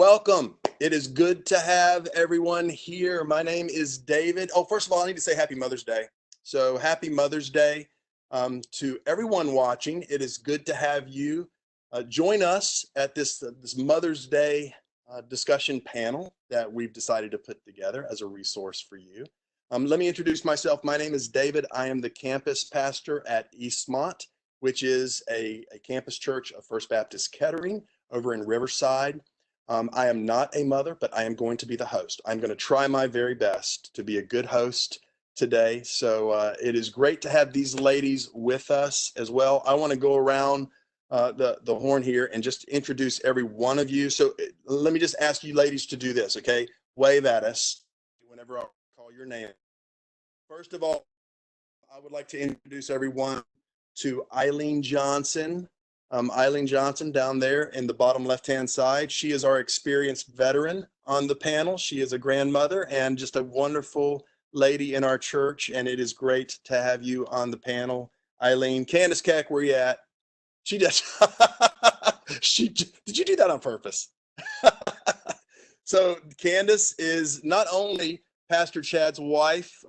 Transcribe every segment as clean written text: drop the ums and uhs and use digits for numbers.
Welcome. It is good to have everyone here. My name is David. Oh, first of all, I need to say Happy Mother's Day. So happy Mother's Day to everyone watching. It is good to have you join us at this Mother's Day discussion panel that we've decided to put together as a resource for you. Let me introduce myself. My name is David. I am the campus pastor at Eastmont, which is a campus church of First Baptist Kettering over in Riverside. I am not a mother, but I am going to be the host. I'm going to try my very best to be a good host today. So it is great to have these ladies with us as well. I want to go around the horn here and just introduce every one of you. So let me just ask you ladies to do this, okay? Wave at us whenever I call your name. First of all, I would like to introduce everyone to Aileen Johnson. Aileen Johnson down there in the bottom left-hand side. She is our experienced veteran on the panel. She is a grandmother and just a wonderful lady in our church, and it is great to have you on the panel. Aileen, Candace Keck, where you at? She just, did you do that on purpose? So Candace is not only Pastor Chad's wife,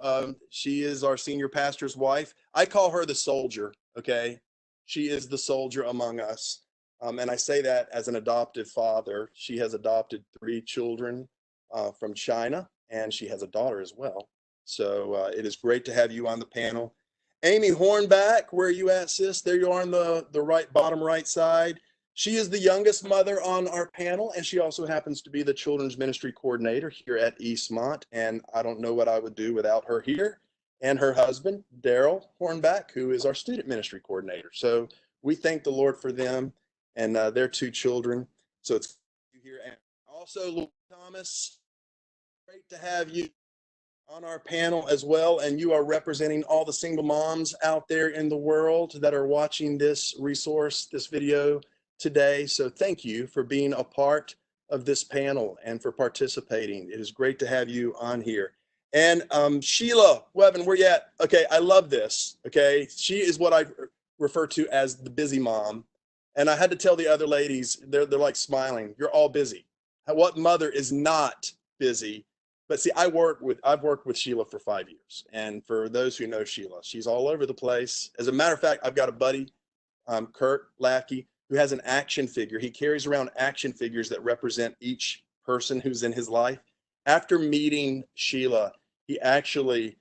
she is our senior pastor's wife. I call her the soldier, okay? She is the soldier among us. And I say that as an adoptive father. She has adopted 3 children from China, and she has a daughter as well. So it is great to have you on the panel. Amy Hornbeck, where are you at, sis? There you are on the right, bottom right side. She is the youngest mother on our panel, and she also happens to be the children's ministry coordinator here at Eastmont. And I don't know what I would do without her here. And her husband, Daryl Hornbeck, who is our student ministry coordinator. So we thank the Lord for them and their 2 children. So it's here. And also, Lord Thomas, great to have you on our panel as well. And you are representing all the single moms out there in the world that are watching this resource, this video today. So thank you for being a part of this panel and for participating. It is great to have you on here. And Sheila Wevin, where you at? Okay, I love this. Okay, she is what I refer to as the busy mom. And I had to tell the other ladies, they're like smiling. You're all busy. What mother is not busy? But see, I've worked with Sheila for 5 years. And for those who know Sheila, she's all over the place. As a matter of fact, I've got a buddy, Kurt Lackey, who has an action figure. He carries around action figures that represent each person who's in his life. After meeting Sheila, he actually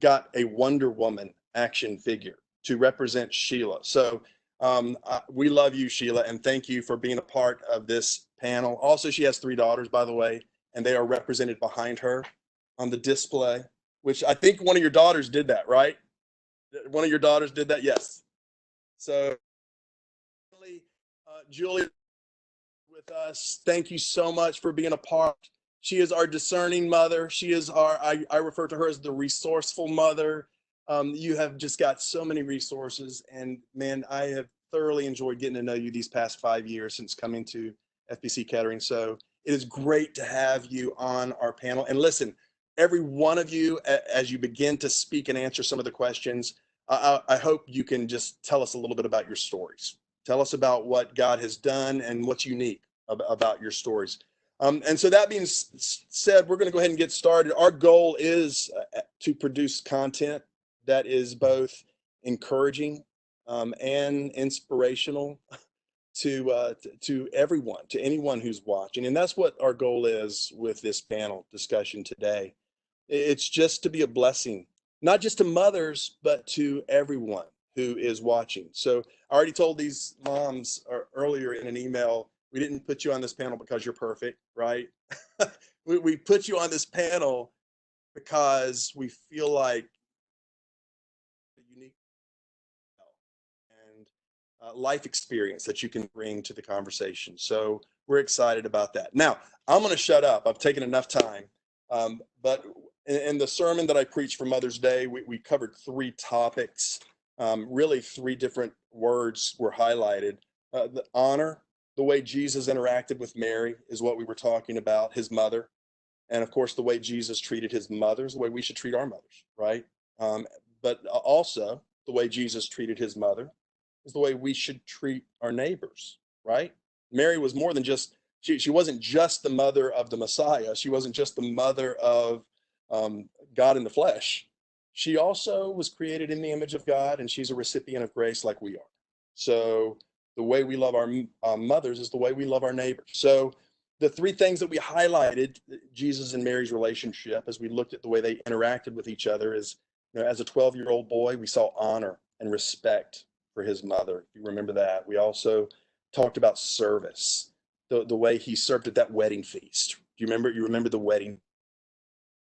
got a Wonder Woman action figure to represent Sheila. So we love you, Sheila, and thank you for being a part of this panel. Also, she has 3 daughters, by the way, and they are represented behind her on the display, which I think one of your daughters did that, right? One of your daughters did that? Yes. So, Julie, with us, thank you so much for being a part. She is our discerning mother. She is I refer to her as the resourceful mother. You have just got so many resources, and man, I have thoroughly enjoyed getting to know you these past 5 years since coming to FBC Kettering. So it is great to have you on our panel. And listen, every one of you, as you begin to speak and answer some of the questions, I hope you can just tell us a little bit about your stories. Tell us about what God has done and what's unique about your stories. And so that being said, we're going to go ahead and get started. Our goal is to produce content that is both encouraging and inspirational to everyone, to anyone who's watching. And that's what our goal is with this panel discussion today. It's just to be a blessing, not just to mothers, but to everyone who is watching. So I already told these moms earlier in an email, we didn't put you on this panel because you're perfect, right? we put you on this panel because we feel like unique and life experience that you can bring to the conversation. So we're excited about that. Now, I'm going to shut up. I've taken enough time. But in the sermon that I preached for Mother's Day, we covered 3 topics. Really 3 different words were highlighted. The honor, the way Jesus interacted with Mary is what we were talking about, his mother. And of course, the way Jesus treated his mothers, the way we should treat our mothers, right? But also the way Jesus treated his mother is the way we should treat our neighbors, right? Mary was more than just She wasn't just the mother of the Messiah. She wasn't just the mother of God in the flesh. She also was created in the image of God, and she's a recipient of grace like we are. So the way we love our mothers is the way we love our neighbors. So the three things that we highlighted, Jesus and Mary's relationship, as we looked at the way they interacted with each other, is, as a 12-year-old boy, we saw honor and respect for his mother. If you remember that. We also talked about service, the way he served at that wedding feast. Do you remember? You remember the wedding,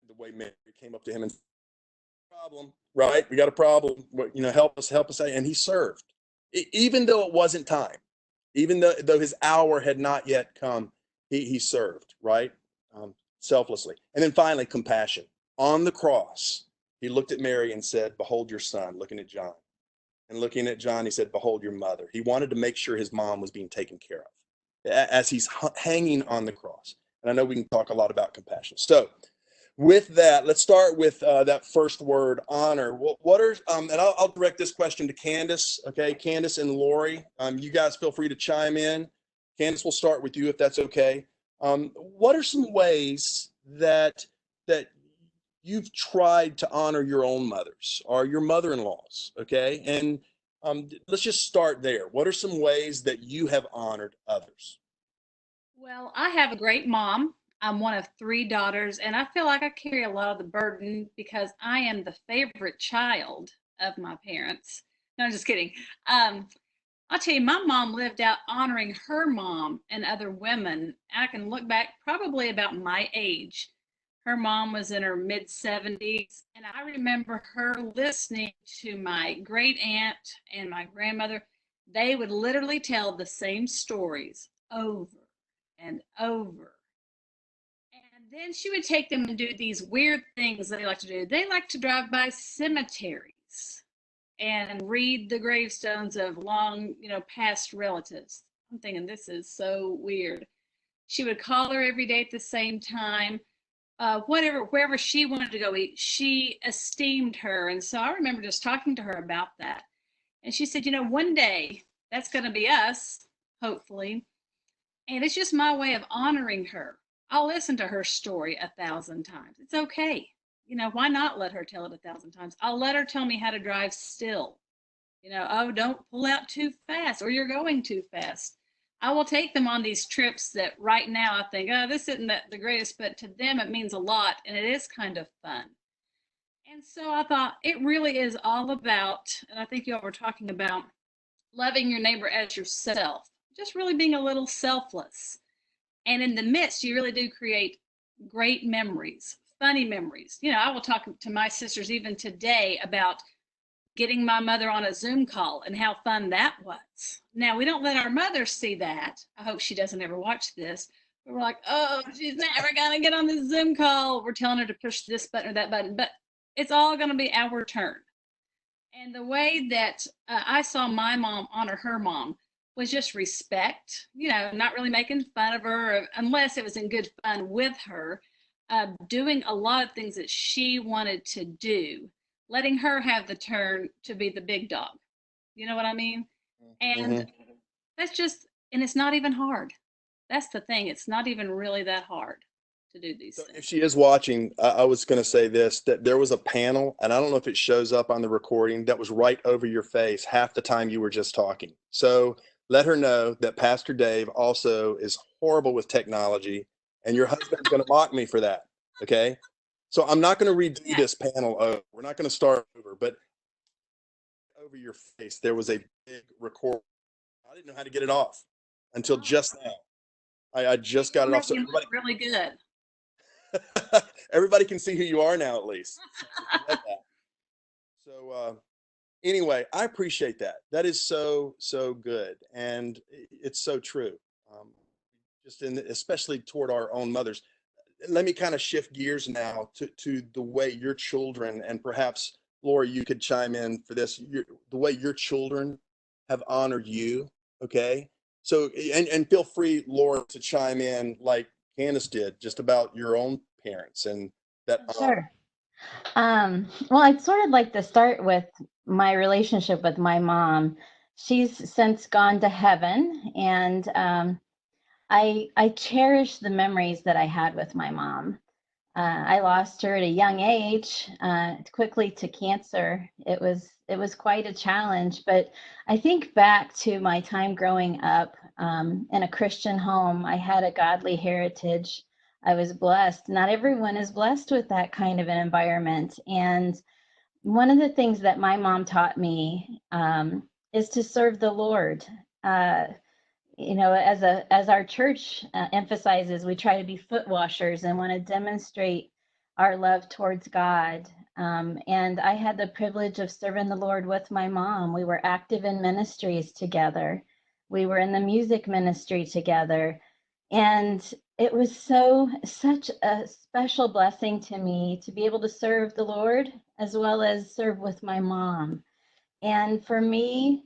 the way Mary came up to him and said, problem, right? We got a problem. Help us out. And he served, even though it wasn't time, even though his hour had not yet come. He served, right? Selflessly. And then finally, compassion. On the cross, he looked at Mary and said, "Behold your son," looking at John. And looking at John, he said, "Behold your mother." He wanted to make sure his mom was being taken care of as he's hanging on the cross. And I know we can talk a lot about compassion. So with that, let's start with that first word, honor. What are, and I'll direct this question to Candace, okay? Candace and Lori, you guys feel free to chime in. Candace, we'll start with you if that's okay. What are some ways that you've tried to honor your own mothers or your mother-in-laws, okay? And let's just start there. What are some ways that you have honored others? Well, I have a great mom. I'm one of three daughters, and I feel like I carry a lot of the burden because I am the favorite child of my parents. No, I'm just kidding. Um, I'll tell you, my mom lived out honoring her mom and other women. I can look back probably about my age. Her mom was in her mid 70s, and I remember her listening to my great aunt and my grandmother. They would literally tell the same stories over and over. And then she would take them and do these weird things they like to do. They like to drive by cemeteries and read the gravestones of long, past relatives. I'm thinking this is so weird. She would call her every day at the same time. Wherever she wanted to go eat, she esteemed her. And so I remember just talking to her about that. And she said, one day that's going to be us, hopefully. And it's just my way of honoring her. I'll listen to her story 1,000 times. It's okay. Why not let her tell it 1,000 times? I'll let her tell me how to drive still. Oh, don't pull out too fast or you're going too fast. I will take them on these trips that right now I think, oh, this isn't the greatest, but to them it means a lot and it is kind of fun. And so I thought it really is all about, and I think y'all were talking about loving your neighbor as yourself, just really being a little selfless. And in the midst, you really do create great memories, funny memories. I will talk to my sisters even today about getting my mother on a Zoom call and how fun that was. Now, we don't let our mother see that. I hope she doesn't ever watch this. But we're like, oh, she's never going to get on this Zoom call. We're telling her to push this button or that button, but it's all going to be our turn. And the way that I saw my mom honor her mom was just respect, not really making fun of her unless it was in good fun with her, doing a lot of things that she wanted to do, letting her have the turn to be the big dog. You know what I mean? And Mm-hmm. that's just, and it's not even hard. That's the thing. It's not even really that hard to do these So if things. she is watching, I was going to say this, that there was a panel, and I don't know if it shows up on the recording, that was right over your face half the time you were just talking. So let her know that Pastor Dave also is horrible with technology, and your husband's going to mock me for that. Okay. So I'm not going to redo Yeah. this panel over. We're not going to start over, but over your face, there was a big record. I didn't know how to get it off until Oh, just now. I just got you're it off. So making it look really good. everybody can see who you are now, at least. So you love that. So anyway, I appreciate that. That is so good, and it's so true. Um, just especially toward our own mothers. Let me kind of shift gears now to the way your children, and perhaps Laura, you could chime in for this. The way your children have honored you. Okay, so and feel free, Laura, to chime in like Candace did, just about your own parents and that honor. Sure. Well, I'd sort of like to start with my relationship with my mom. She's since gone to heaven, and I cherish the memories that I had with my mom. I lost her at a young age, quickly to cancer. It was quite a challenge, but I think back to my time growing up in a Christian home. I had a godly heritage. I was blessed. Not everyone is blessed with that kind of an environment. And one of the things that my mom taught me is to serve the Lord. Uh, as our church emphasizes, we try to be foot washers and want to demonstrate our love towards God. And I had the privilege of serving the Lord with my mom. We were active in ministries together. We were in the music ministry together. And it was such a special blessing to me to be able to serve the Lord as well as serve with my mom. And for me,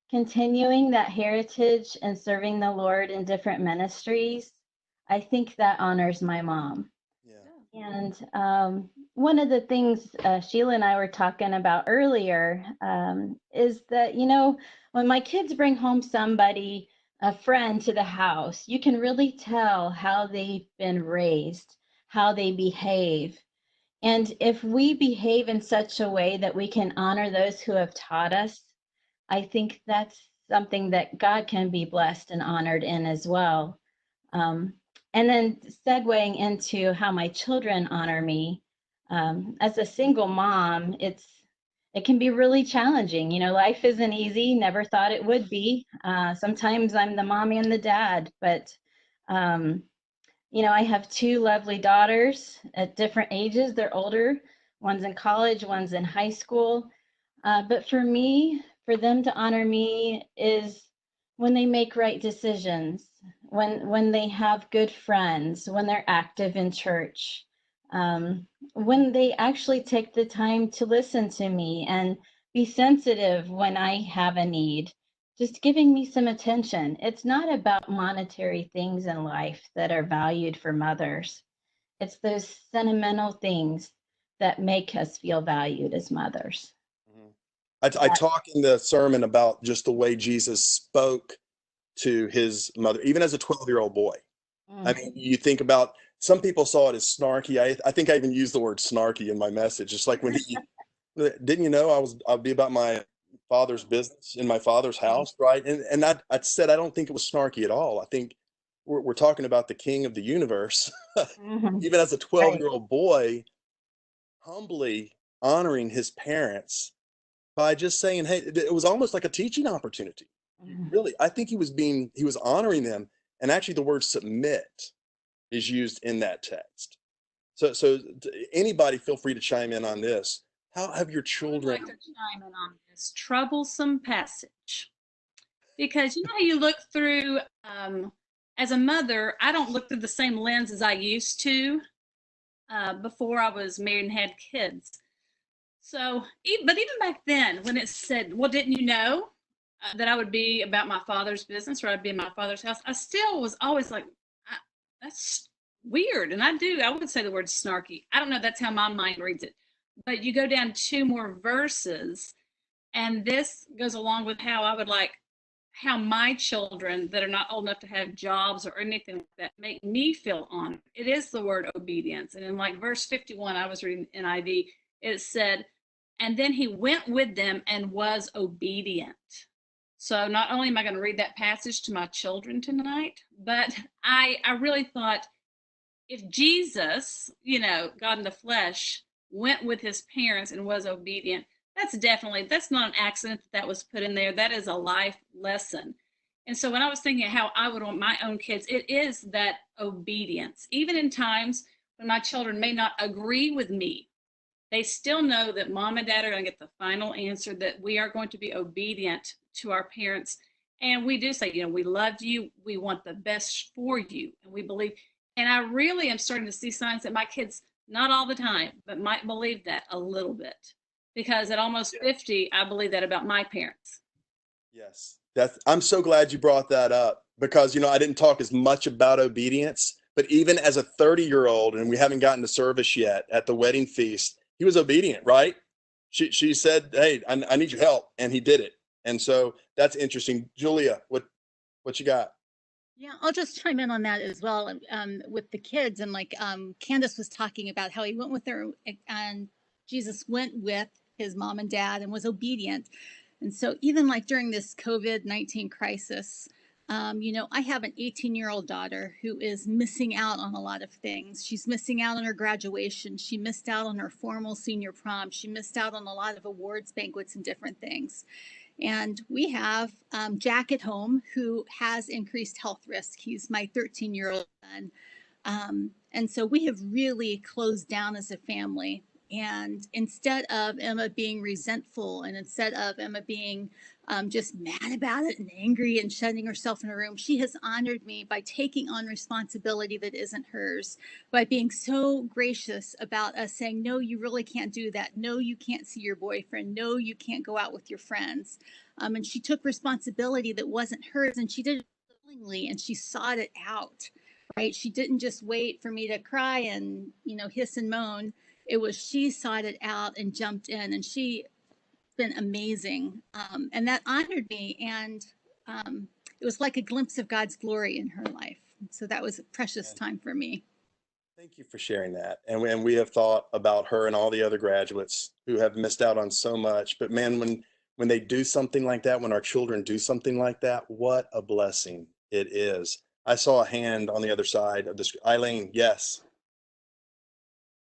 continuing that heritage and serving the Lord in different ministries, I think that honors my mom. Yeah. And one of the things Sheila and I were talking about earlier is that, when my kids bring home somebody, a friend to the house, you can really tell how they've been raised, how they behave. And if we behave in such a way that we can honor those who have taught us, I think that's something that God can be blessed and honored in as well. Um, and then segueing into how my children honor me, as a single mom, it can be really challenging. Life isn't easy. Never thought it would be. Sometimes I'm the mommy and the dad, but um, I have two lovely daughters at different ages. They're older. One's in college, one's in high school. But for me, for them to honor me is when they make right decisions, when they have good friends, when they're active in church, when they actually take the time to listen to me and be sensitive when I have a need, just giving me some attention. It's not about monetary things in life that are valued for mothers. It's those sentimental things that make us feel valued as mothers. Mhm. I talk in the sermon about just the way Jesus spoke to his mother, even as a 12-year-old boy. I mean, you think about, some people saw it as snarky. I think I even used the word snarky in my message. It's like when he, didn't you know I'll be about my father's business in my father's house, right? And I said I don't think it was snarky at all. I think we're talking about the king of the universe, Mhm. even as a Right. 12-year-old boy, humbly honoring his parents by just saying, hey, it was almost like a teaching opportunity. Mhm. Really, I think he was honoring them. And actually, the word submit is used in that text. So anybody feel free to chime in on this. How have your I would children? like to chime in on this troublesome passage because you know how you look through, as a mother, I don't look through the same lens as I used to before I was married and had kids. So, but even back then, when it said, "Well, didn't you know that I would be about my father's business, or I'd be in my father's house?" I still was always like, "That's weird," and I would say the word snarky. I don't know. That's how my mind reads it. But you go down two more verses, and this goes along with how I would like how my children that are not old enough to have jobs or anything like that make me feel honored. It is the word obedience. And in like verse 51, I was reading NIV, it said, and then he went with them and was obedient. So not only am I going to read that passage to my children tonight, but I really thought if Jesus, God in the flesh, went with his parents and was obedient, that's not an accident that was put in there. That is a life lesson. And so when I was thinking how I would want my own kids, it is that obedience. Even in times when my children may not agree with me, they still know that mom and dad are going to get the final answer, that we are going to be obedient to our parents. And we do say, we love you, we want the best for you, and we believe. And I really am starting to see signs that my kids, not all the time, but might believe that a little bit. Because at almost Yeah. 50, I believe that about my parents. Yes, I'm so glad you brought that up because I didn't talk as much about obedience, but even as a 30-year-old, and we haven't gotten to service yet at the wedding feast, he was obedient, right? She said, "Hey, I need your help," and he did it. And so that's interesting. Julia, what you got? Yeah, I'll just chime in on that as well, with the kids. And like Candace was talking about how he went with her, and Jesus went with his mom and dad and was obedient. And so, even like during this COVID-19 crisis, I have an 18-year-old daughter who is missing out on a lot of things. She's missing out on her graduation. She missed out on her formal senior prom. She missed out on a lot of awards banquets and different things. And we have Jack at home who has increased health risk. He's my 13-year-old son. And so we have really closed down as a family. And instead of Emma being resentful and instead of Emma being just mad about it and angry and shutting herself in a room, she has honored me by taking on responsibility that isn't hers, by being so gracious about us saying, no, you really can't do that. No, you can't see your boyfriend. No, you can't go out with your friends. And she took responsibility that wasn't hers, and she did it willingly, and she sought it out, right? She didn't just wait for me to cry and, hiss and moan. It was she sought it out and jumped in, and she's been amazing. And that honored me, and it was like a glimpse of God's glory in her life. So that was a precious time for me. Thank you for sharing that. And we have thought about her and all the other graduates who have missed out on so much. But man, when they do something like that, when our children do something like that, what a blessing it is. I saw a hand on the other side of this. Aileen, yes.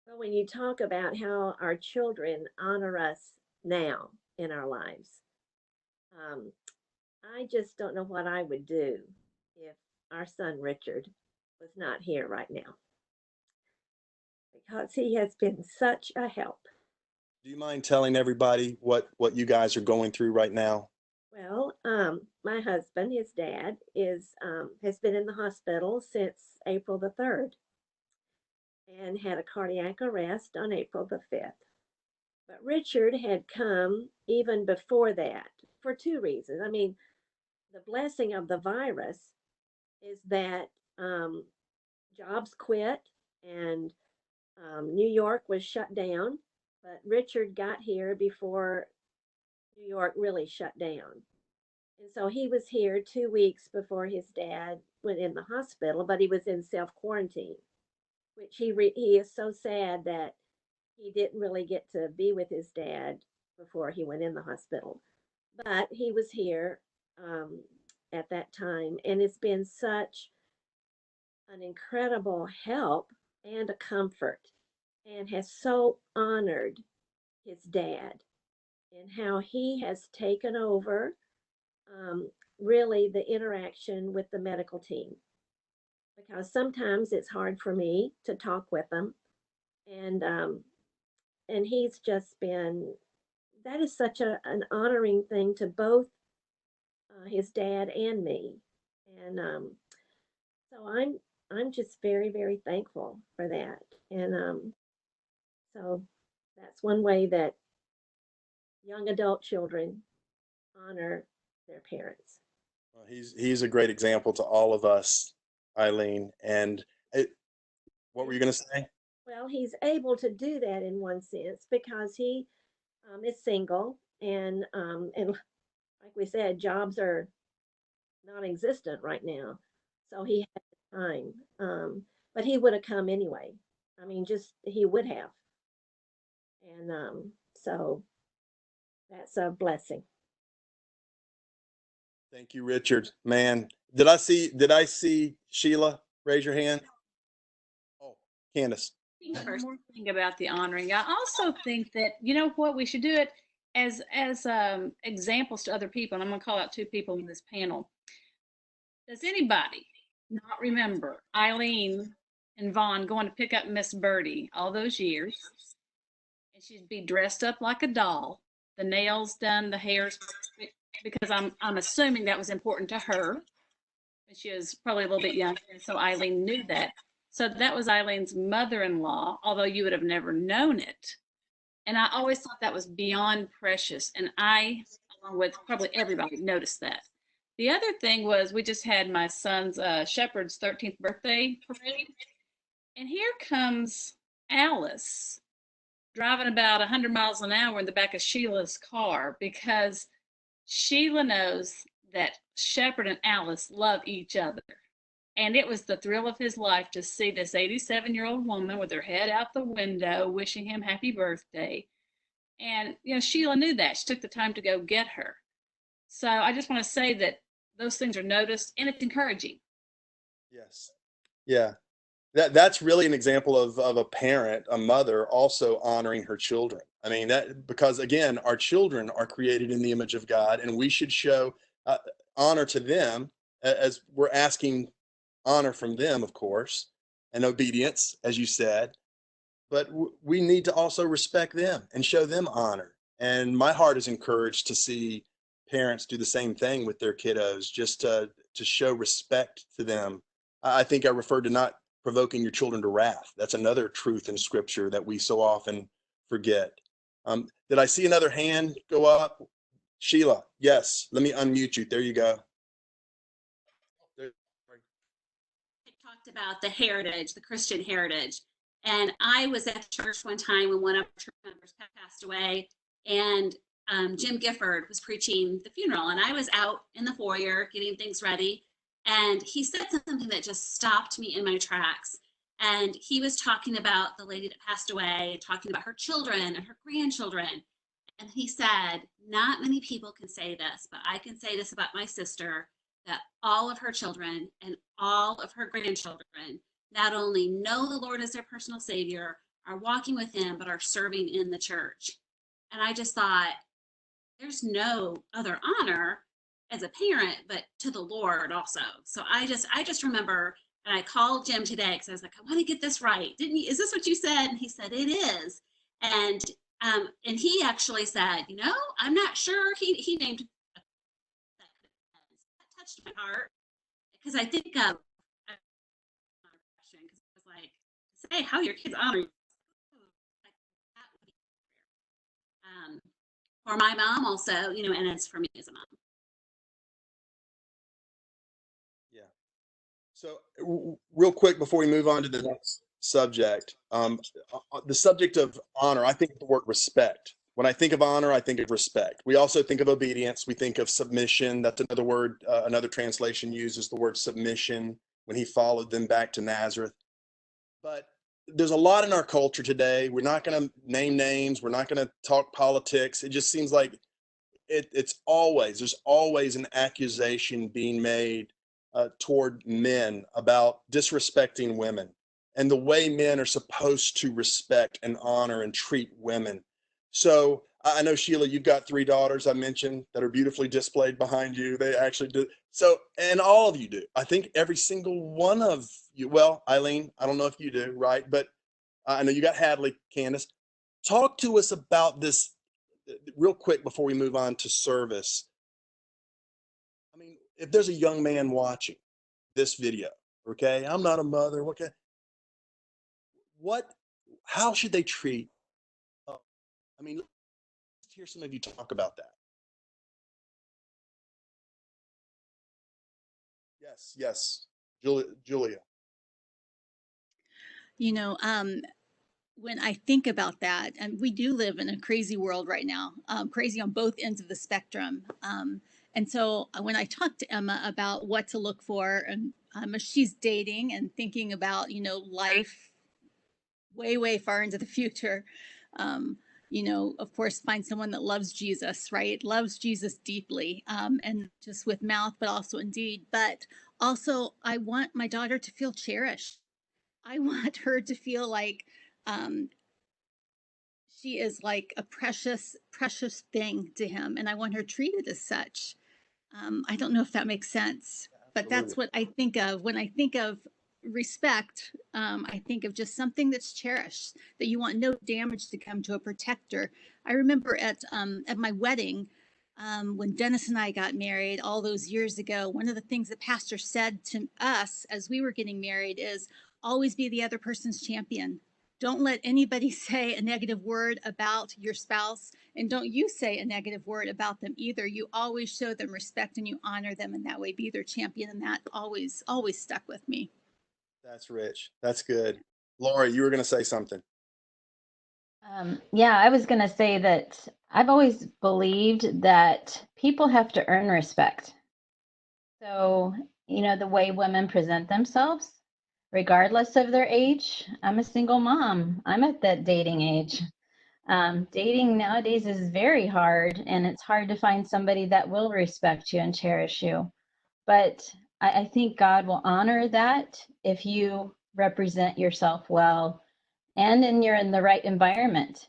Well, when you talk about how our children honor us now in our lives, um, I just don't know what I would do if our son Richard was not here right now, because he has been such a help. Do you mind telling everybody what you guys are going through right now? Well, my husband, his dad, has been in the hospital since April the 3rd and had a cardiac arrest on April the 5th. But Richard had come even before that for two reasons. I mean, the blessing of the virus is that jobs quit and New York was shut down, but Richard got here before New York really shut down. And so he was here 2 weeks before his dad went in the hospital, but he was in self quarantine, which he is so sad that he didn't really get to be with his dad before he went in the hospital. But he was here at that time, and it's been such an incredible help and a comfort, and has so honored his dad and how he has taken over really the interaction with the medical team, because sometimes it's hard for me to talk with them, and he's just been, that is such an honoring thing to both his dad and me, and so I'm just very, very thankful for that, and so that's one way that young adult children honor their parents. Well, he's a great example to all of us, Aileen. And what were you going to say? Well, he's able to do that in one sense because he is single, and like we said, jobs are non-existent right now, so he had time. But he would have come anyway. I mean, just he would have, and so that's a blessing. Thank you, Richard. Man, did I see Sheila? Raise your hand. Oh, Candace. One more thing about the honoring. I also think that, you know what, we should do it as examples to other people. And I'm going to call out two people in this panel. Does anybody not remember Aileen and Vaughn going to pick up Miss Birdie all those years? And she'd be dressed up like a doll, the nails done, the hair's perfect, because I'm assuming that was important to her. She was probably a little bit younger, so Aileen knew that. So that was Aileen's mother-in-law, although you would have never known it. And I always thought that was beyond precious. And I, along with probably everybody, noticed that. The other thing was we just had my son's Shepherd's 13th birthday parade. And here comes Alice driving about 100 miles an hour in the back of Sheila's car, because Sheila knows that Shepherd and Alice love each other. And it was the thrill of his life to see this 87-year-old woman with her head out the window wishing him happy birthday. And, Sheila knew that. She took the time to go get her. So I just want to say that those things are noticed and it's encouraging. Yes. Yeah. That's really an example of a parent, a mother also honoring her children. I mean, that because again, our children are created in the image of God, and we should show honor to them as we're asking honor from them, of course, and obedience, as you said. But we need to also respect them and show them honor. And my heart is encouraged to see parents do the same thing with their kiddos, just to show respect to them. I think I referred to not provoking your children to wrath. That's another truth in Scripture that we so often forget. Did I see another hand go up? Sheila, yes. Let me unmute you. There you go. Talked about the heritage, the Christian heritage. And I was at church one time when one of our church members passed away, and Jim Gifford was preaching the funeral, and I was out in the foyer getting things ready, and he said something that just stopped me in my tracks. And he was talking about the lady that passed away, talking about her children and her grandchildren. And he said, not many people can say this, but I can say this about my sister, that all of her children and all of her grandchildren not only know the Lord as their personal Savior, are walking with Him, but are serving in the church. And I just thought, there's no other honor as a parent, but to the Lord also. So I just remember, and I called Jim today because I was like, I want to get this right. Didn't you? Is this what you said? And he said, it is. And he actually said, I'm not sure. He named that touched my heart, because I think because I was like, say how your kids honor you. For my mom also, and it's for me as a mom. Yeah. So real quick before we move on to the next subject, the subject of honor, I think of the word respect. When I think of honor, I think of respect. We also think of obedience. We think of submission. That's another word, another translation uses the word submission when he followed them back to Nazareth. But there's a lot in our culture today. We're not going to name names. We're not going to talk politics. It just seems like there's always an accusation being made toward men about disrespecting women and the way men are supposed to respect and honor and treat women. So I know, Sheila, you've got 3 daughters I mentioned that are beautifully displayed behind you. They actually do. So, and all of you do. I think every single one of you, well, Aileen, I don't know if you do, right? But I know you got Hadley, Candace. Talk to us about this real quick before we move on to service. I mean, if there's a young man watching this video, okay, I'm not a mother, how should they treat? I mean, let's hear some of you talk about that. Yes, Julia. When I think about that, and we do live in a crazy world right now, crazy on both ends of the spectrum. And so when I talk to Emma about what to look for, and she's dating and thinking about, life way, way far into the future, of course, find someone that loves Jesus, right? Loves Jesus deeply, and just with mouth, but also in deed. But also, I want my daughter to feel cherished. I want her to feel like she is like a precious, precious thing to him, and I want her treated as such. I don't know if that makes sense, but that's what I think of when I think of respect. I think of just something that's cherished, that you want no damage to come to, a protector. I remember at my wedding, when Dennis and I got married all those years ago, one of the things that Pastor said to us as we were getting married is always be the other person's champion. Don't let anybody say a negative word about your spouse, and don't you say a negative word about them either. You always show them respect and you honor them in that way. Be their champion, and that always stuck with me. That's rich. That's good. Lori, you were going to say something. Yeah, I was going to say that I've always believed that people have to earn respect. So the way women present themselves, regardless of their age. I'm a single mom. I'm at that dating age. Dating nowadays is very hard, and it's hard to find somebody that will respect you and cherish you. But I think God will honor that if you represent yourself well and you're in the right environment,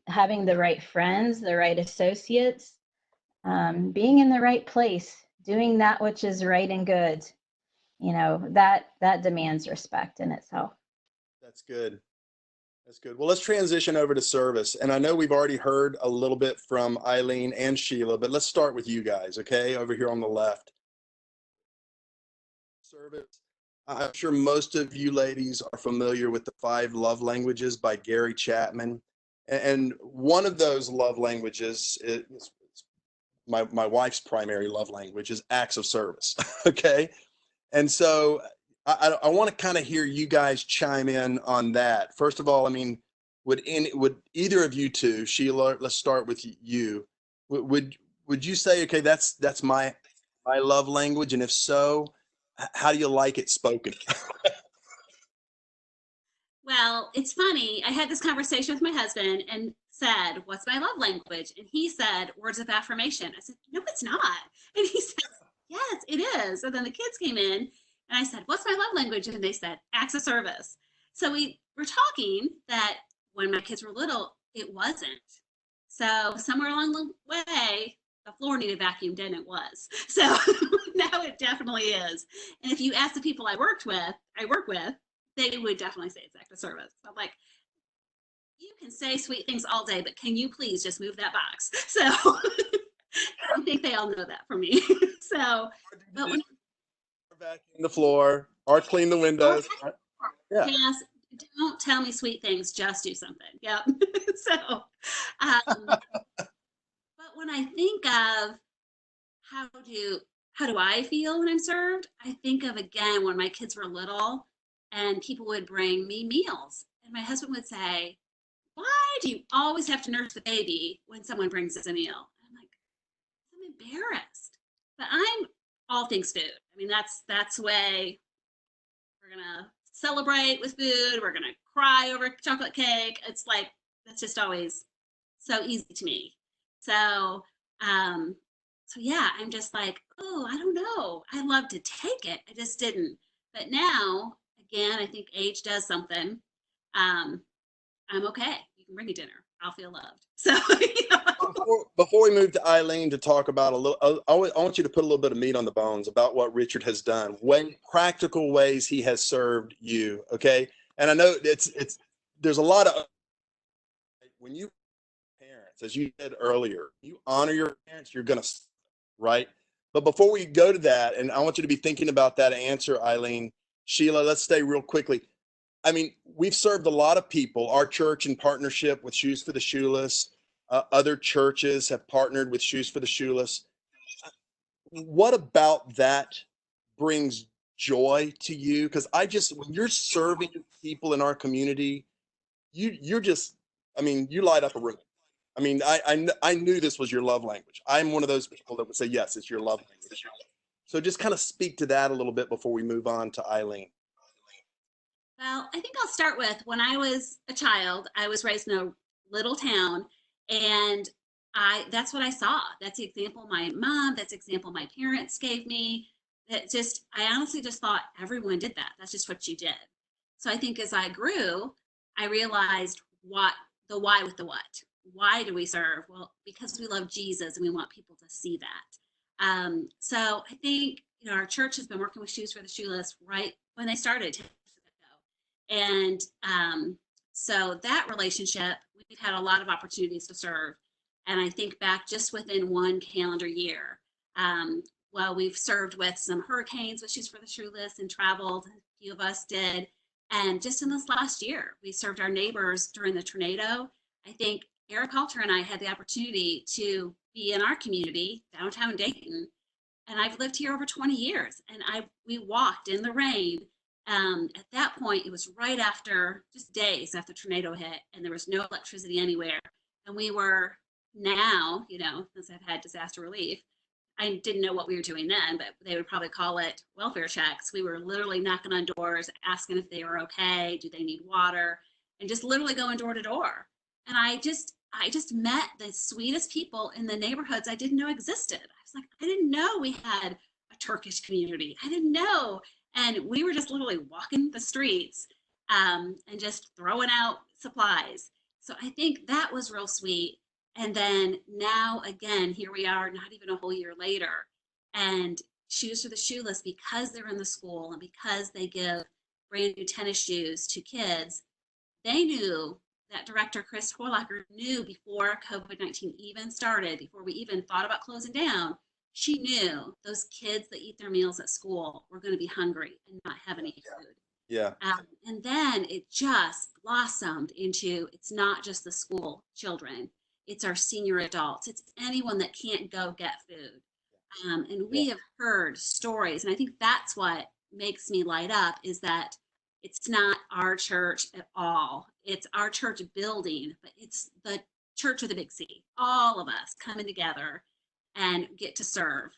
having the right friends, the right associates, being in the right place, doing that which is right and good, that demands respect in itself. That's good. That's good. Well, let's transition over to service. And I know we've already heard a little bit from Aileen and Sheila, but let's start with you guys, okay? Over here on the left. Service. I'm sure most of you ladies are familiar with the 5 love languages by Gary Chapman. And one of those love languages is my wife's primary love language is acts of service, okay? And so I want to kind of hear you guys chime in on that. First of all, I mean, would either of you two, Sheila, let's start with you. Would you say, okay, that's my love language, and if so, how do you like it spoken? Well, it's funny. I had this conversation with my husband and said, "What's my love language?" And he said, "Words of affirmation." I said, "No, it's not." And he said, "Yes, it is." And then the kids came in and I said, "What's my love language?" And they said, "Acts of service." So we were talking that when my kids were little, it wasn't. So somewhere along the way, the floor needed vacuumed and it was. So now it definitely is. And if you ask the people I work with, they would definitely say it's act of service. I'm like, you can say sweet things all day, but can you please just move that box? So I think they all know that for me. So, but when vacuum the floor or clean the windows. Yeah. Yes, don't tell me sweet things, just do something. Yep. So, but when I think of how do I feel when I'm served, I think of again when my kids were little and people would bring me meals and my husband would say, "Why do you always have to nurse the baby when someone brings us a meal?" And I'm like, I'm embarrassed, but I'm all things food. I mean, that's the way we're gonna celebrate with food. We're gonna cry over chocolate cake. It's like that's just always so easy to me. So, so yeah, I'm just like, oh, I don't know. I love to take it. I just didn't. But now, again, I think age does something. I'm okay. You can bring me dinner. I'll feel loved. So, Before we move to Aileen to talk about a little, I want you to put a little bit of meat on the bones about what Richard has done, practical ways he has served you. Okay, and I know there's a lot of when you parents, as you said earlier, you honor your parents, you're gonna, right? But before we go to that, and I want you to be thinking about that answer, Aileen. Sheila, let's stay real quickly. I mean, we've served a lot of people. Our church, in partnership with Shoes for the Shoeless, other churches have partnered with Shoes for the Shoeless. What about that brings joy to you? Because when you're serving people in our community, you're just, I mean, you light up a room. I mean, I knew this was your love language. I'm one of those people that would say, yes, it's your love language. So just kind of speak to that a little bit before we move on to Aileen. well, I think I'll start with when I was a child, I was raised in a little town and that's what I saw. That's the example my mom, that's the example my parents gave me. I honestly just thought everyone did that. That's just what you did. So I think as I grew, I realized the why with the what. Why do we serve? Well, because we love Jesus and we want people to see that. So I think, our church has been working with Shoes for the Shoeless right when they started 10 years ago. And so that relationship, we've had a lot of opportunities to serve. And I think back just within one calendar year, well, we've served with some hurricanes with Shoes for the Shoeless and traveled, a few of us did. And just in this last year, we served our neighbors during the tornado. I think Eric Halter and I had the opportunity to be in our community, downtown Dayton. And I've lived here over 20 years and we walked in the rain. At that point, it was right after, just days after the tornado hit, and there was no electricity anywhere. And we were now, since I've had disaster relief, I didn't know what we were doing then, but they would probably call it welfare checks. We were literally knocking on doors, asking if they were okay, do they need water, and just literally going door to door. And I just met the sweetest people in the neighborhoods I didn't know existed. I was like, I didn't know we had a Turkish community. I didn't know. And we were just literally walking the streets and just throwing out supplies. So I think that was real sweet. And then now again, here we are, not even a whole year later, and Shoes for the Shoeless, because they're in the school and because they give brand new tennis shoes to kids, they knew that director Chris Horlacher knew before COVID-19 even started, before we even thought about closing down, she knew those kids that eat their meals at school were going to be hungry and not have any food. Yeah. And then it just blossomed into, it's not just the school children, it's our senior adults, it's anyone that can't go get food. And we have heard stories, and I think that's what makes me light up, is that it's not our church at all. It's our church building, but it's the church with a big C, all of us coming together and get to serve.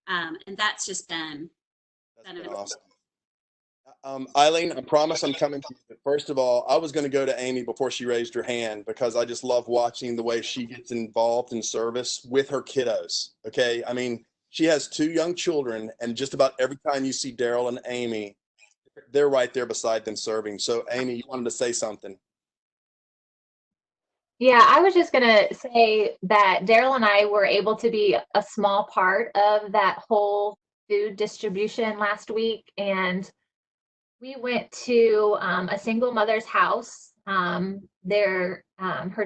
And that's just been awesome. Aileen, I promise I'm coming to you. But first of all, I was going to go to Amy before she raised her hand, because I just love watching the way she gets involved in service with her kiddos. Okay. I mean, she has 2 young children, and just about every time you see Daryl and Amy, they're right there beside them serving. So Amy, you wanted to say something. Yeah, I was just going to say that Daryl and I were able to be a small part of that whole food distribution last week. And we went to a single mother's house. Her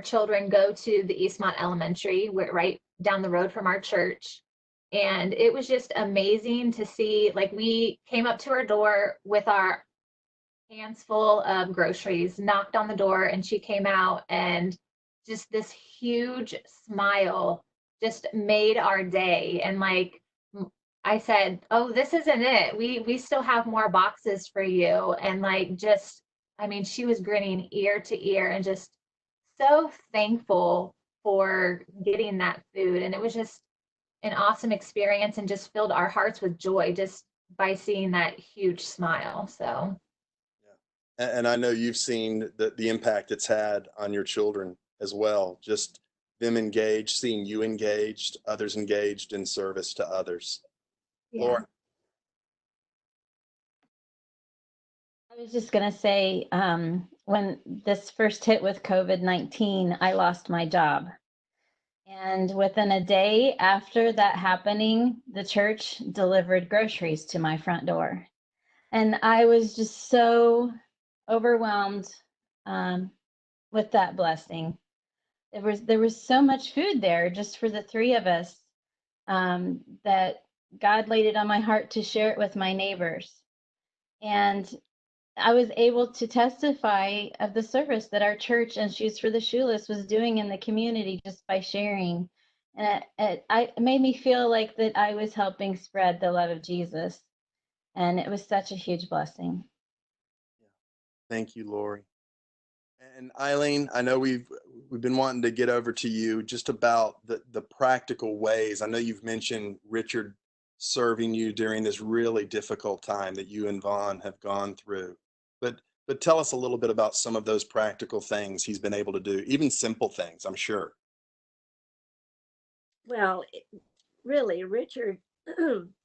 children go to the Eastmont Elementary, right down the road from our church. And it was just amazing to see, like, we came up to her door with our hands full of groceries, knocked on the door, and she came out, and just this huge smile just made our day. And like I said, oh, this isn't it. We still have more boxes for you. And like, just, I mean, she was grinning ear to ear and just so thankful for getting that food. And it was just an awesome experience, and just filled our hearts with joy just by seeing that huge smile. So And I know you've seen the impact it's had on your children as well. Just them engaged, seeing you engaged, others engaged in service to others. yeah. Laura. I was just going to say, when this first hit with COVID-19, I lost my job. And within a day after that happening, the church delivered groceries to my front door. And I was just so overwhelmed with that blessing. There was so much food there just for the 3 of us, that God laid it on my heart to share it with my neighbors. And I was able to testify of the service that our church and Shoes for the Shoeless was doing in the community just by sharing. And it made me feel like that I was helping spread the love of Jesus. And it was such a huge blessing. Thank you, Lori. And Aileen, I know we've been wanting to get over to you just about the practical ways. I know you've mentioned Richard serving you during this really difficult time that you and Vaughn have gone through. But tell us a little bit about some of those practical things he's been able to do, even simple things, I'm sure. Well, really, Richard,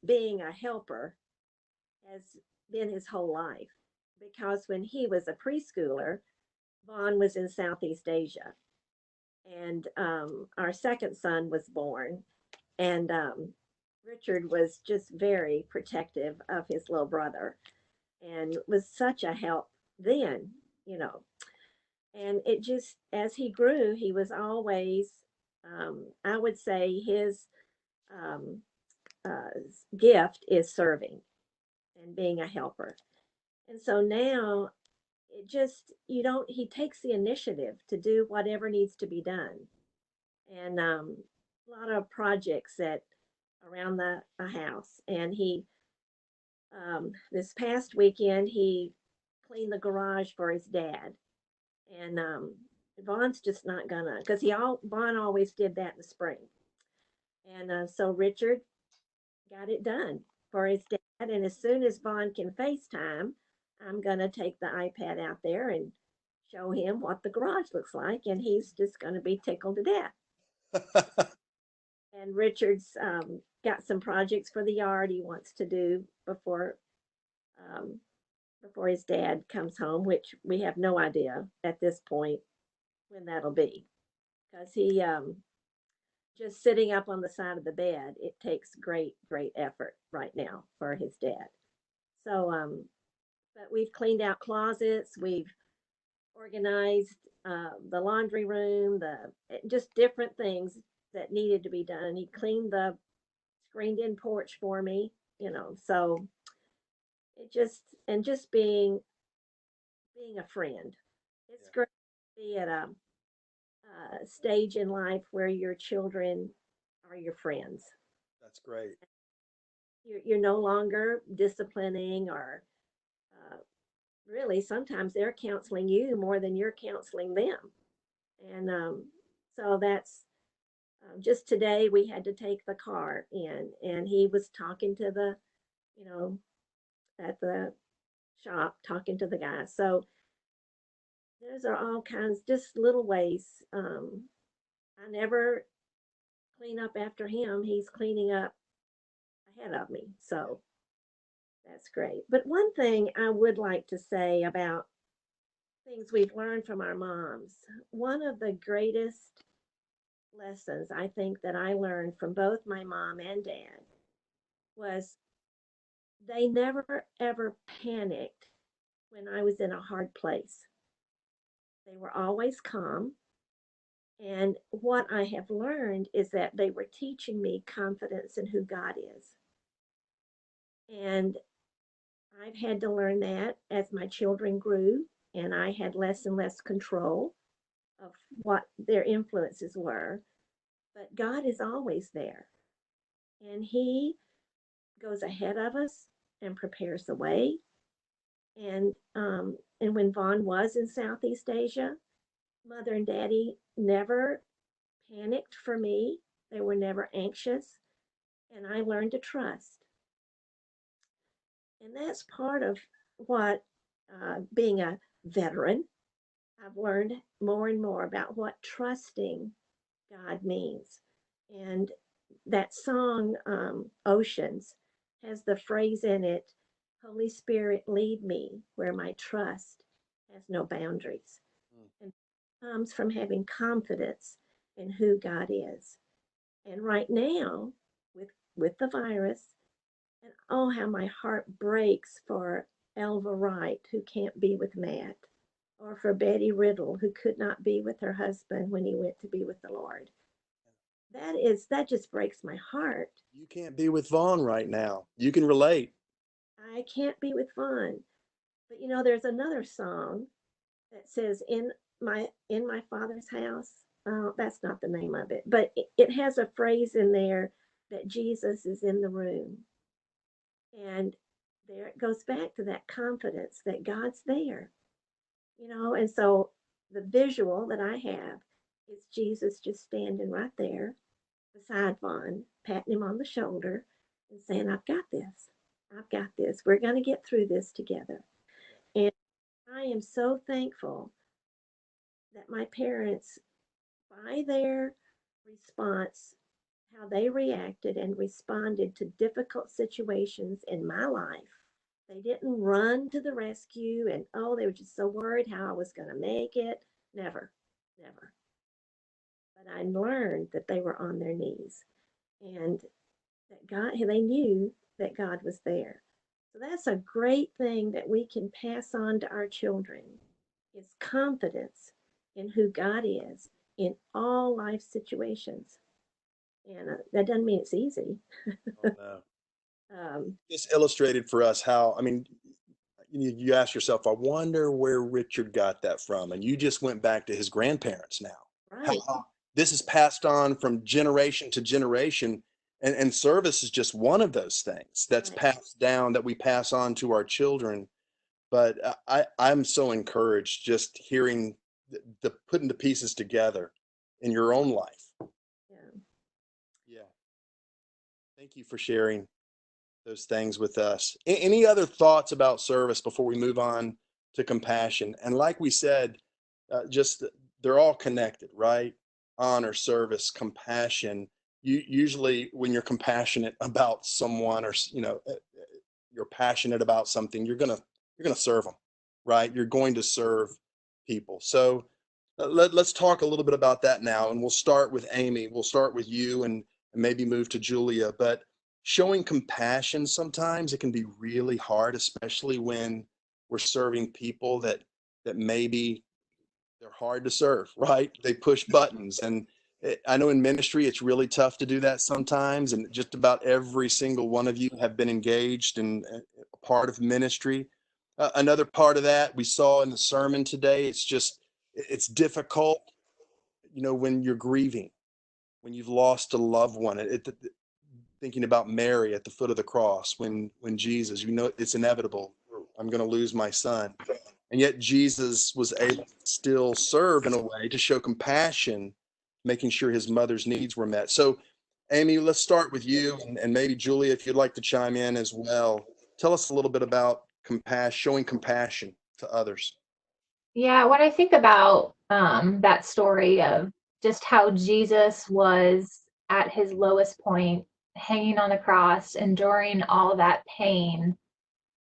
being a helper, has been his whole life, because when he was a preschooler, Vaughn was in Southeast Asia, and our second son was born, and Richard was just very protective of his little brother, and was such a help then, and it just, as he grew, he was always, I would say his gift is serving and being a helper. And so now it just, he takes the initiative to do whatever needs to be done. And a lot of projects that around the house. And he, this past weekend, he cleaned the garage for his dad. And Vaughn's just not gonna, because Vaughn always did that in the spring. And so Richard got it done for his dad. And as soon as Vaughn can FaceTime, I'm going to take the iPad out there and show him what the garage looks like. And he's just going to be tickled to death. And Richard's got some projects for the yard he wants to do um, before his dad comes home, which we have no idea at this point when that'll be. Because he just sitting up on the side of the bed, it takes great effort right now for his dad. So but we've cleaned out closets, we've organized the laundry room, just different things that needed to be done. He cleaned the screened in porch for me, so it just being a friend. It's great to be at a stage in life where your children are your friends. That's great. You're no longer disciplining or really sometimes they're counseling you more than you're counseling them. And so that's just today we had to take the car in and he was talking to at the shop, talking to the guy. So those are all kinds, just little ways. I never clean up after him. He's cleaning up ahead of me. So that's great. But one thing I would like to say about things we've learned from our moms, one of the greatest lessons I think that I learned from both my mom and dad was they never ever panicked when I was in a hard place. They were always calm. And what I have learned is that they were teaching me confidence in who God is. And I've had to learn that as my children grew and I had less and less control of what their influences were. But God is always there. And He goes ahead of us and prepares the way. And when Vaughn was in Southeast Asia, Mother and Daddy never panicked for me. They were never anxious. And I learned to trust. And that's part of what being a veteran, I've learned more and more about what trusting God means. And that song, Oceans, has the phrase in it, Holy Spirit, lead me where my trust has no boundaries. And it comes from having confidence in who God is. And right now, with the virus, and oh, how my heart breaks for Elva Wright, who can't be with Matt, or for Betty Riddle, who could not be with her husband when he went to be with the Lord. That just breaks my heart. You can't be with Vaughn right now. You can relate. I can't be with Vaughn. But there's another song that says in my Father's house. That's not the name of it, but it has a phrase in there that Jesus is in the room. And there it goes back to that confidence that God's there, and so the visual that I have is Jesus just standing right there beside Vaughn, patting him on the shoulder and saying, I've got this. I've got this. We're going to get through this together. And I am so thankful that my parents, by their response, how they reacted and responded to difficult situations in my life, they didn't run to the rescue and, they were just so worried how I was going to make it. Never, never. But I learned that they were on their knees and that they knew that God was there. So that's a great thing that we can pass on to our children is confidence in who God is in all life situations. And that doesn't mean it's easy. Oh, no. This illustrated for us how, you ask yourself, I wonder where Richard got that from. And you just went back to his grandparents now. Right. How this is passed on from generation to generation. And service is just one of those things that's Right. passed down that we pass on to our children. But I'm so encouraged just hearing the putting the pieces together in your own life. Yeah. Yeah. Thank you for sharing. those things with us. Any other thoughts about service before we move on to compassion? And like we said, just they're all connected, right? Honor, service, compassion. You usually, when you're compassionate about someone, or you're passionate about something, you're gonna serve them, right? You're going to serve people. So let's talk a little bit about that now, and we'll start with Amy. We'll start with you, and maybe move to Julia. But showing compassion, sometimes it can be really hard, especially when we're serving people that maybe they're hard to serve, right? They push buttons. And I know in ministry, it's really tough to do that sometimes. And just about every single one of you have been engaged in a part of ministry. Another part of that we saw in the sermon today, it's difficult, when you're grieving, when you've lost a loved one. Thinking about Mary at the foot of the cross, when Jesus, it's inevitable, I'm going to lose my son. And yet Jesus was able to still serve in a way to show compassion, making sure his mother's needs were met. So, Amy, let's start with you, and maybe Julia, if you'd like to chime in as well. Tell us a little bit about showing compassion to others. Yeah, when I think about that story of just how Jesus was at his lowest point, hanging on the cross, enduring all that pain,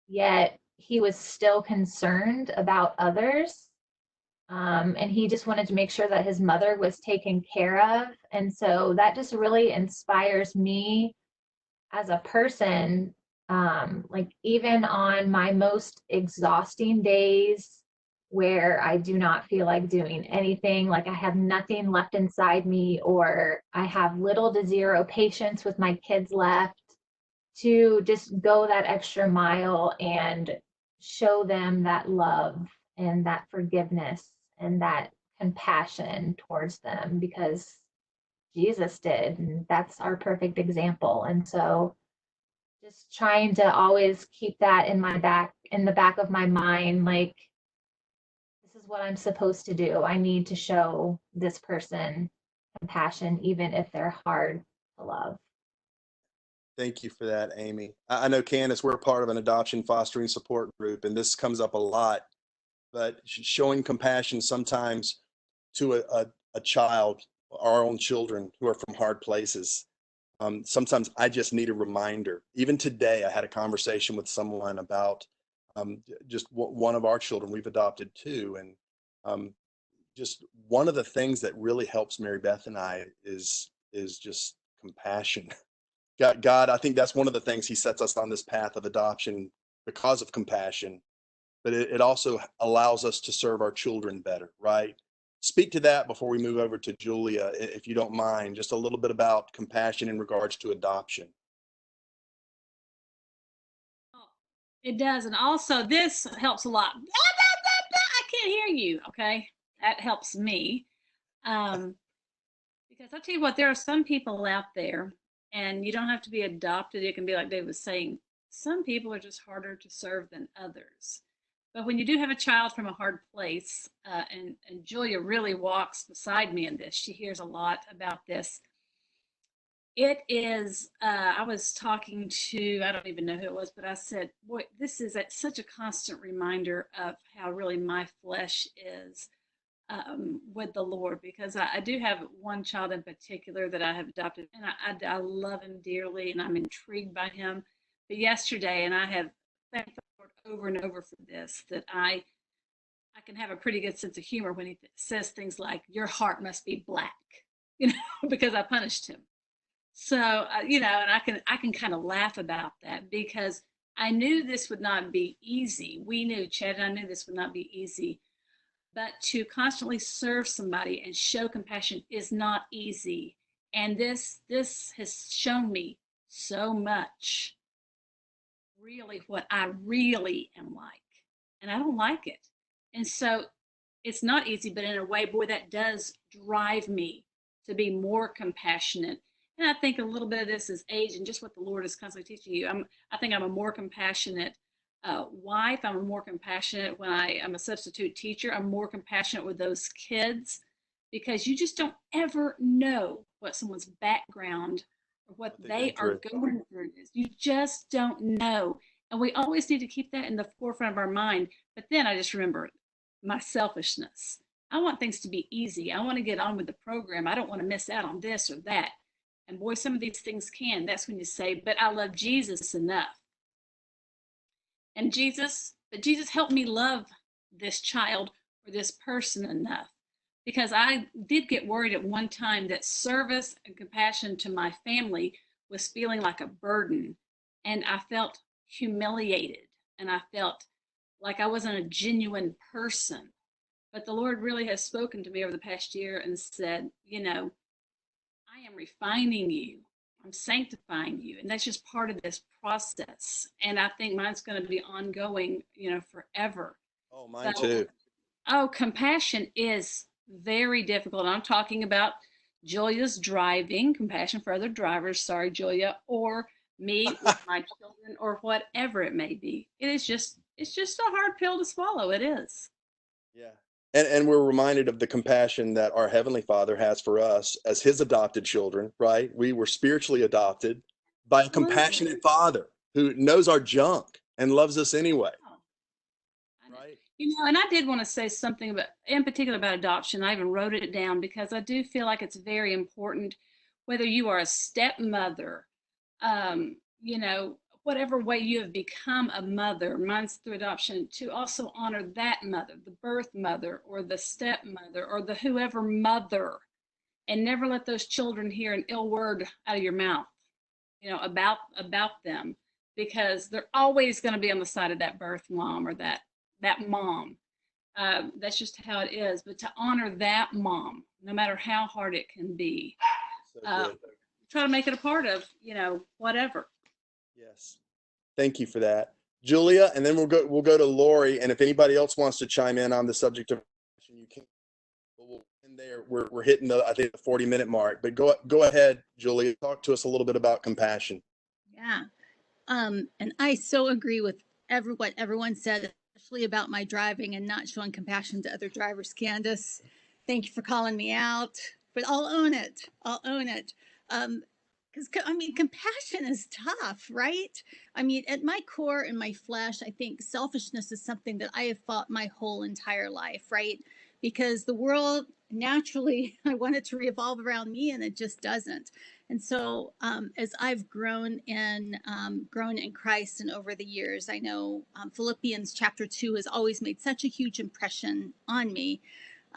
yet he was still concerned about others. And he just wanted to make sure that his mother was taken care of. And so that just really inspires me as a person. Like even on my most exhausting days, where I do not feel like doing anything, like I have nothing left inside me, or I have little to zero patience with my kids left, to just go that extra mile and show them that love and that forgiveness and that compassion towards them, because Jesus did, and that's our perfect example. And so just trying to always keep that in the back of my mind, like, this is what I'm supposed to do. I need to show this person compassion, even if they're hard to love. Thank you for that, Amy. I know, Candace, we're part of an adoption fostering support group, and this comes up a lot, but showing compassion sometimes to a child, our own children who are from hard places. Sometimes I just need a reminder. Even today, I had a conversation with someone about just one of our children. We've adopted two, and just one of the things that really helps Mary Beth and I is just compassion. God, I think that's one of the things he sets us on this path of adoption because of compassion, but it also allows us to serve our children better, right? Speak to that before we move over to Julia, if you don't mind, just a little bit about compassion in regards to adoption. It does. And also, this helps a lot. I can't hear you. Okay. That helps me. Because I'll tell you what, there are some people out there, and you don't have to be adopted. It can be like Dave was saying, some people are just harder to serve than others. But when you do have a child from a hard place, and Julia really walks beside me in this, she hears a lot about this. It is, I was talking to, I don't even know who it was, but I said, boy, this is such a constant reminder of how really my flesh is with the Lord, because I do have one child in particular that I have adopted, and I love him dearly, and I'm intrigued by him. But yesterday, and I have thanked the Lord over and over for this, that I can have a pretty good sense of humor when he says things like, "Your heart must be black," because I punished him. So, and I can kind of laugh about that, because I knew this would not be easy. We knew, Chad and I knew this would not be easy, but to constantly serve somebody and show compassion is not easy. And this has shown me so much, really, what I really am like. And I don't like it. And so it's not easy, but in a way, boy, that does drive me to be more compassionate. And I think a little bit of this is age and just what the Lord is constantly teaching you. I think I'm a more compassionate wife. I'm more compassionate when I'm a substitute teacher. I'm more compassionate with those kids, because you just don't ever know what someone's background or what they are going through. is. You just don't know. And we always need to keep that in the forefront of our mind. But then I just remember my selfishness. I want things to be easy. I want to get on with the program. I don't want to miss out on this or that. And boy, some of these things can. That's when you say, but I love Jesus enough. And Jesus helped me love this child or this person enough. Because I did get worried at one time that service and compassion to my family was feeling like a burden. And I felt humiliated. And I felt like I wasn't a genuine person. But the Lord really has spoken to me over the past year and said, I am refining you. I'm sanctifying you. And that's just part of this process. And I think mine's going to be ongoing, forever. Oh, mine too. Oh, compassion is very difficult. I'm talking about Julia's driving, compassion for other drivers. Sorry, Julia, or me with my children, or whatever it may be. It's just a hard pill to swallow. It is. Yeah. And we're reminded of the compassion that our Heavenly Father has for us as his adopted children, right? We were spiritually adopted by a compassionate Father who knows our junk and loves us anyway. Right? And I did want to say something in particular about adoption. I even wrote it down because I do feel like it's very important, whether you are a stepmother, whatever way you have become a mother, mine's through adoption, to also honor that mother, the birth mother or the stepmother or the whoever mother, and never let those children hear an ill word out of your mouth, about them, because they're always going to be on the side of that birth mom or that mom. That's just how it is. But to honor that mom, no matter how hard it can be, try to make it a part of, whatever. Yes. Thank you for that, Julia. And then we'll go to Lori. And if anybody else wants to chime in on the subject of compassion, you can. We'll end there. We're hitting the 40-minute mark. But go ahead, Julia. Talk to us a little bit about compassion. Yeah. And I so agree with what everyone said, especially about my driving and not showing compassion to other drivers. Candace, thank you for calling me out, but I'll own it. Because compassion is tough, right? At my core, in my flesh, I think selfishness is something that I have fought my whole entire life, right? Because the world, naturally, I want it to revolve around me, and it just doesn't. And so, as I've grown in Christ, and over the years, I know Philippians chapter 2 has always made such a huge impression on me.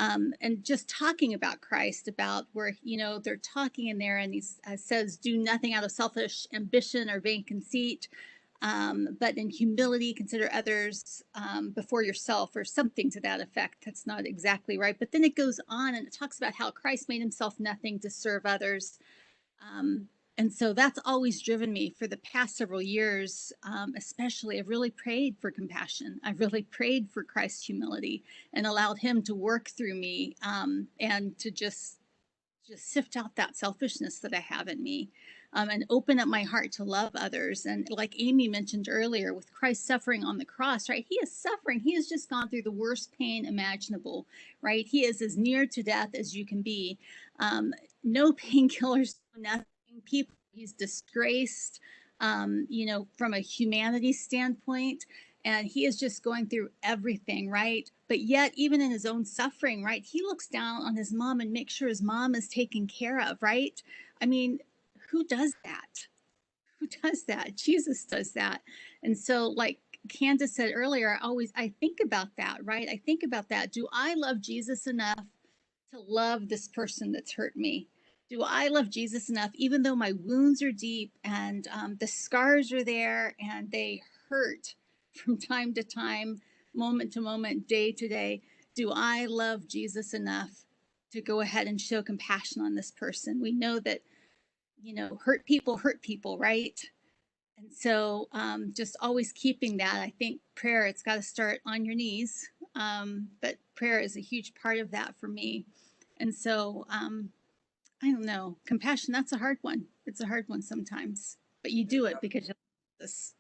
And just talking about Christ, about where, they're talking in there, and he says, do nothing out of selfish ambition or vain conceit, but in humility, consider others before yourself, or something to that effect. That's not exactly right. But then it goes on and it talks about how Christ made himself nothing to serve others. And so that's always driven me for the past several years, especially. I've really prayed for compassion. I've really prayed for Christ's humility and allowed him to work through me, and to just sift out that selfishness that I have in me, and open up my heart to love others. And like Amy mentioned earlier, with Christ suffering on the cross, right? He is suffering. He has just gone through the worst pain imaginable, right? He is as near to death as you can be. No painkillers, nothing. People he's disgraced, from a humanity standpoint, and he is just going through everything, right? But yet, even in his own suffering, right, he looks down on his mom and makes sure his mom is taken care of, right? Who does that? Who does that? Jesus does that. And so, like Candace said earlier, I think about that, right? I think about that. Do I love Jesus enough to love this person that's hurt me? Do I love Jesus enough, even though my wounds are deep and the scars are there and they hurt from time to time, moment to moment, day to day? Do I love Jesus enough to go ahead and show compassion on this person? We know that, hurt people, right? And so just always keeping that. I think prayer, it's got to start on your knees, but prayer is a huge part of that for me. And so, I don't know. Compassion, that's a hard one. It's a hard one sometimes, but you do it because you love this.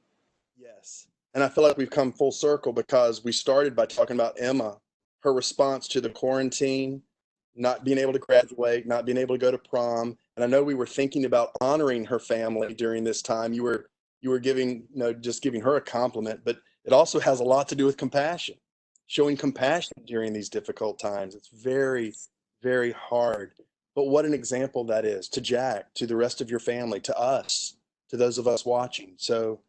Yes. And I feel like we've come full circle, because we started by talking about Emma, her response to the quarantine, not being able to graduate, not being able to go to prom. And I know we were thinking about honoring her family during this time. You were you were giving, just giving her a compliment, but it also has a lot to do with compassion, showing compassion during these difficult times. It's very, very hard. But what an example that is to Jack, to the rest of your family, to us, to those of us watching. So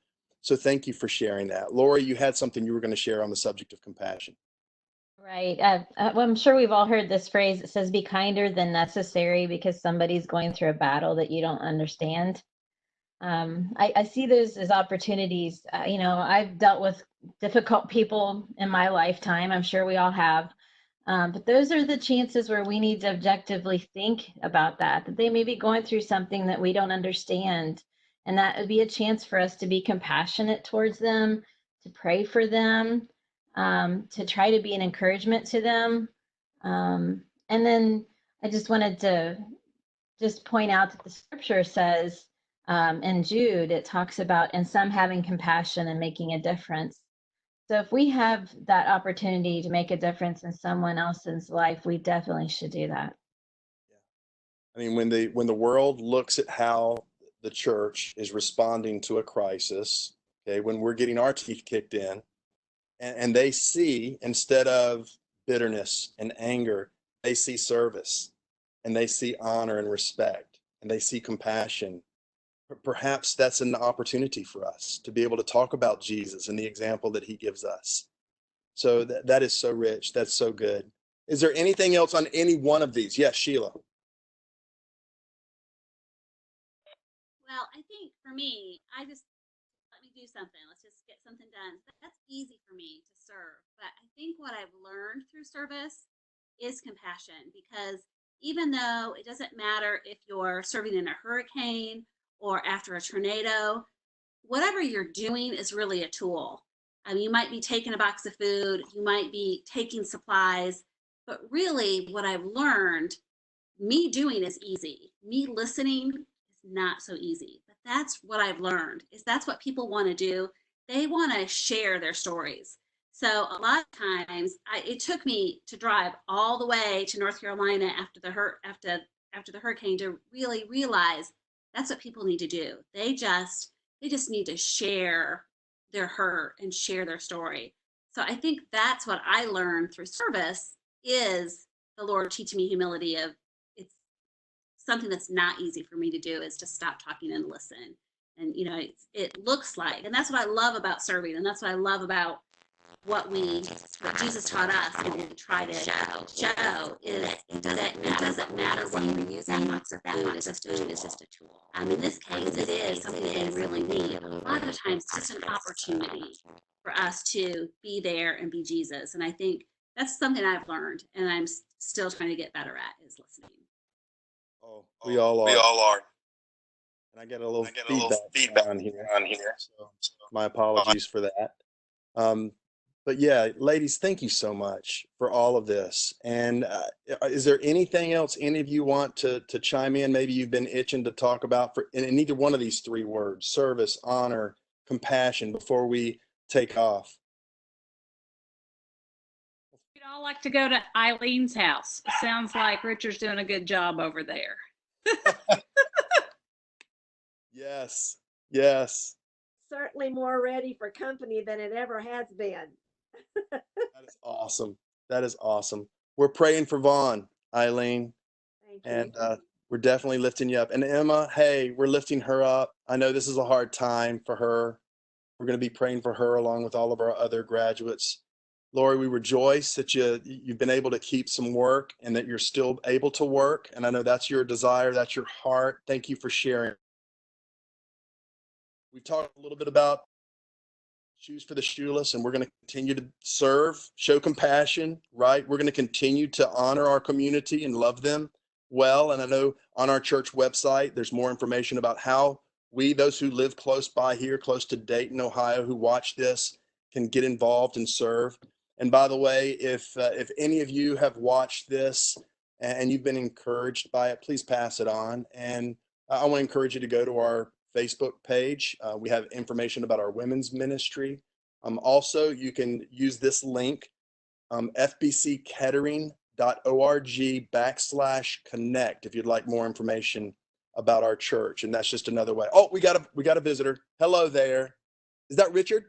thank you for sharing that. Lori, you had something you were going to share on the subject of compassion. Right. Well, I'm sure we've all heard this phrase. It says, be kinder than necessary because somebody's going through a battle that you don't understand. I see those as opportunities. I've dealt with difficult people in my lifetime. I'm sure we all have. But those are the chances where we need to objectively think about that they may be going through something that we don't understand. And that would be a chance for us to be compassionate towards them, to pray for them, to try to be an encouragement to them. And then I just wanted to just point out that the scripture says in Jude, it talks about, and some having compassion and making a difference. So if we have that opportunity to make a difference in someone else's life, we definitely should do that. Yeah. I mean, when the world looks at how the church is responding to a crisis, okay, when we're getting our teeth kicked in, and they see, instead of bitterness and anger, they see service, and they see honor and respect, and they see compassion. Perhaps that's an opportunity for us to be able to talk about Jesus and the example that he gives us. So that is so rich. That's so good. Is there anything else on any one of these? Yes, Sheila. Well, I think for me, let me do something. Let's just get something done. That's easy for me to serve. But I think what I've learned through service is compassion, because even though it doesn't matter if you're serving in a hurricane or after a tornado, whatever you're doing is really a tool. I mean, you might be taking a box of food, you might be taking supplies, but really what I've learned, me doing is easy. Me listening is not so easy. But that's what I've learned, is that's what people want to do. They want to share their stories. So a lot of times it took me to drive all the way to North Carolina after the hurricane to really realize that's what people need to do. They just need to share their hurt and share their story. So I think that's what I learned through service, is the Lord teaching me humility of, it's something that's not easy for me to do, is to stop talking and listen. And, it looks like, and that's what I love about serving. And that's what I love about what Jesus taught us and we try to show is that it doesn't matter what you're using. That box of food is just a tool. In this case, it is something they really need. A lot of times, it's just an opportunity for us to be there and be Jesus. And I think that's something I've learned, and I'm still trying to get better at, is listening. Oh, we all are. And I get a little feedback on here. So my apologies for that. But yeah, ladies, thank you so much for all of this. And is there anything else any of you want to chime in? Maybe you've been itching to talk about in either one of these three words: service, honor, compassion, before we take off. We'd all like to go to Eileen's house. It sounds like Richard's doing a good job over there. Yes, yes. Certainly more ready for company than it ever has been. That is awesome. That is awesome. We're praying for Vaughn, Aileen. Thank you. And we're definitely lifting you up. And Emma, hey, we're lifting her up. I know this is a hard time for her. We're going to be praying for her along with all of our other graduates. Lori, we rejoice that you've been able to keep some work and that you're still able to work. And I know that's your desire, that's your heart. Thank you for sharing. We talked a little bit about Shoes for the Shoeless, and we're going to continue to serve, show compassion, right? We're going to continue to honor our community and love them well. And I know on our church website, there's more information about how we, those who live close by here, close to Dayton, Ohio, who watch this, can get involved and serve. And by the way, if any of you have watched this and you've been encouraged by it, please pass it on. And I want to encourage you to go to our Facebook page. We have information about our women's ministry. Also, you can use this link, fbckettering.org/connect, if you'd like more information about our church. And that's just another way. Oh, we got a visitor. Hello there. Is that Richard?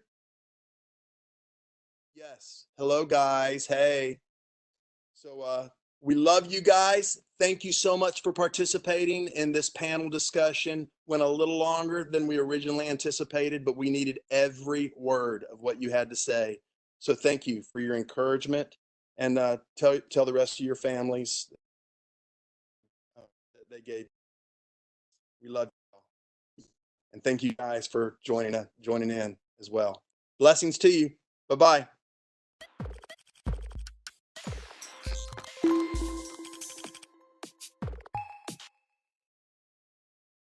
Yes. Hello, guys. Hey. So we love you guys. Thank you so much for participating in this panel discussion. Went a little longer than we originally anticipated, but we needed every word of what you had to say. So thank you for your encouragement, and tell the rest of your families that they gave. We love you all. And thank you guys for joining in as well. Blessings to you. Bye-bye.